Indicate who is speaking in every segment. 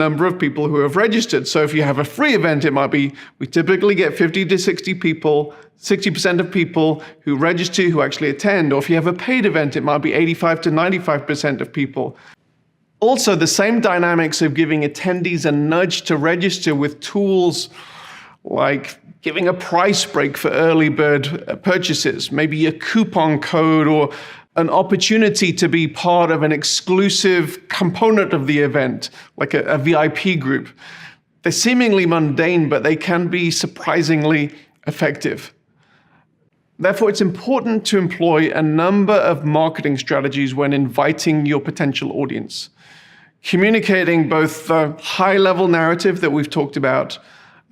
Speaker 1: number of people who have registered. So if you have a free event, it might be, we typically get 50 to 60 people, 60% of people who register who actually attend. Or if you have a paid event, it might be 85 to 95% of people. Also, the same dynamics of giving attendees a nudge to register with tools like giving a price break for early bird purchases, maybe a coupon code or an opportunity to be part of an exclusive component of the event, like a VIP group. They're seemingly mundane, but they can be surprisingly effective. Therefore, it's important to employ a number of marketing strategies when inviting your potential audience. Communicating both the high-level narrative that we've talked about,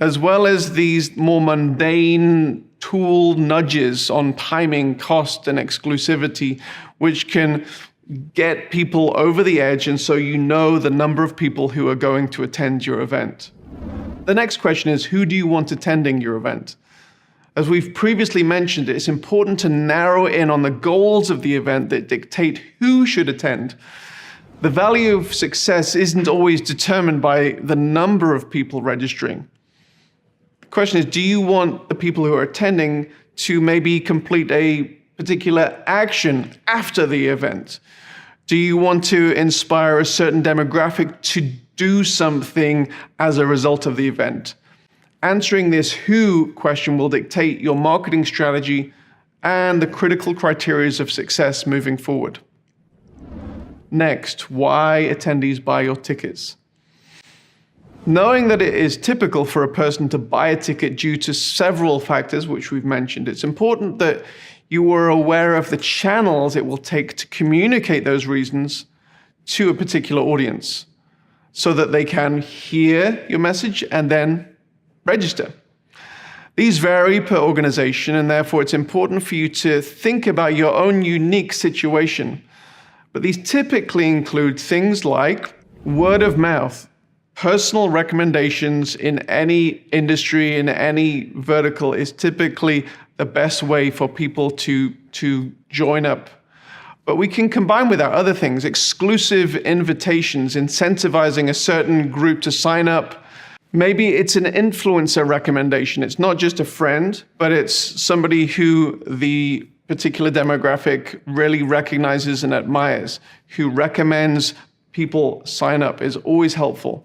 Speaker 1: as well as these more mundane tool nudges on timing, cost, and exclusivity, which can get people over the edge, and so you know the number of people who are going to attend your event. The next question is, who do you want attending your event? As we've previously mentioned, it's important to narrow in on the goals of the event that dictate who should attend. The value of success isn't always determined by the number of people registering. The question is, do you want the people who are attending to maybe complete a particular action after the event? Do you want to inspire a certain demographic to do something as a result of the event? Answering this who question will dictate your marketing strategy and the critical criteria of success moving forward. Next, why attendees buy your tickets. Knowing that it is typical for a person to buy a ticket due to several factors, which we've mentioned, it's important that you are aware of the channels it will take to communicate those reasons to a particular audience so that they can hear your message and then register. These vary per organization, and therefore it's important for you to think about your own unique situation. But these typically include things like word of mouth. Personal recommendations in any industry, in any vertical, is typically the best way for people to join up. But we can combine with our other things, exclusive invitations, incentivizing a certain group to sign up. Maybe it's an influencer recommendation. It's not just a friend, but it's somebody who the particular demographic really recognizes and admires, who recommends people sign up is always helpful,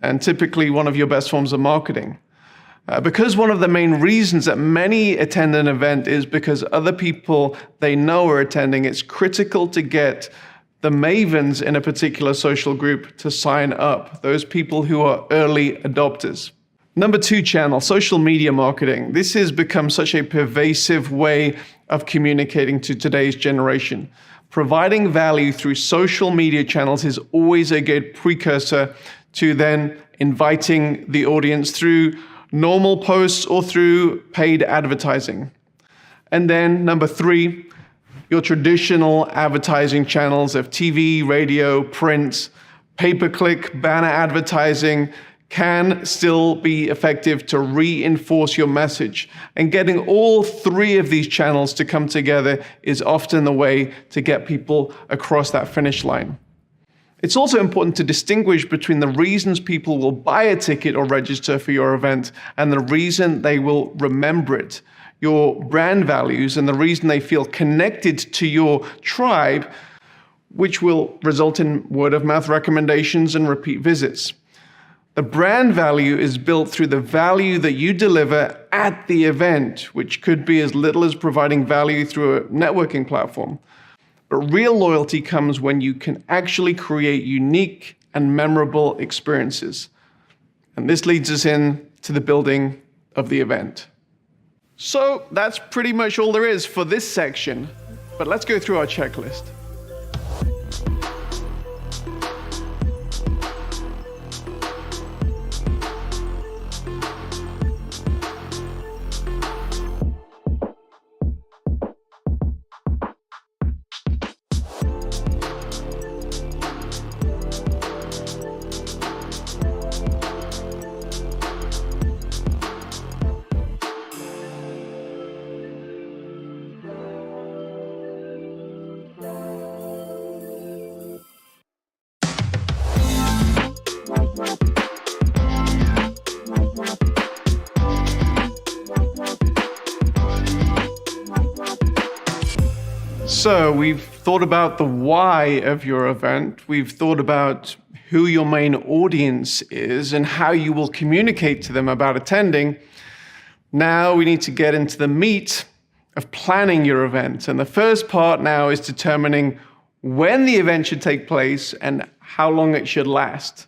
Speaker 1: and typically one of your best forms of marketing. Because one of the main reasons that many attend an event is because other people they know are attending, it's critical to get the mavens in a particular social group to sign up, those people who are early adopters. Number 2 channel, social media marketing. This has become such a pervasive way of communicating to today's generation. Providing value through social media channels is always a good precursor to then inviting the audience through normal posts or through paid advertising. And then number 3, your traditional advertising channels of TV, radio, print, pay-per-click, banner advertising can still be effective to reinforce your message. And getting all 3 of these channels to come together is often the way to get people across that finish line. It's also important to distinguish between the reasons people will buy a ticket or register for your event and the reason they will remember it. Your brand values and the reason they feel connected to your tribe, which will result in word-of-mouth recommendations and repeat visits. The brand value is built through the value that you deliver at the event, which could be as little as providing value through a networking platform. But real loyalty comes when you can actually create unique and memorable experiences. And this leads us in to the building of the event. So that's pretty much all there is for this section, but let's go through our checklist. So we've thought about the why of your event. We've thought about who your main audience is and how you will communicate to them about attending. Now we need to get into the meat of planning your event. And the first part now is determining when the event should take place and how long it should last.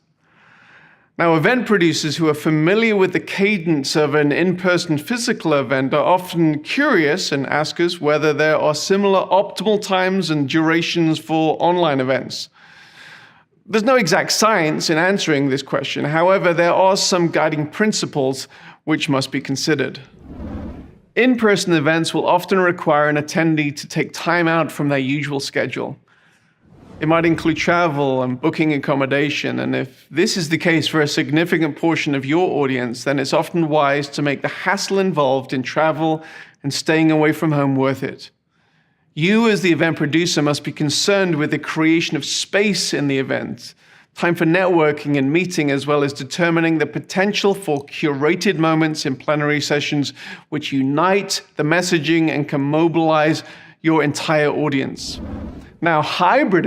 Speaker 1: Now, event producers who are familiar with the cadence of an in-person physical event are often curious and ask us whether there are similar optimal times and durations for online events. There's no exact science in answering this question. However, there are some guiding principles which must be considered. In-person events will often require an attendee to take time out from their usual schedule. It might include travel and booking accommodation, and if this is the case for a significant portion of your audience, then it's often wise to make the hassle involved in travel and staying away from home worth it. You, as the event producer, must be concerned with the creation of space in the event, time for networking and meeting, as well as determining the potential for curated moments in plenary sessions which unite the messaging and can mobilize your entire audience. Now, hybrid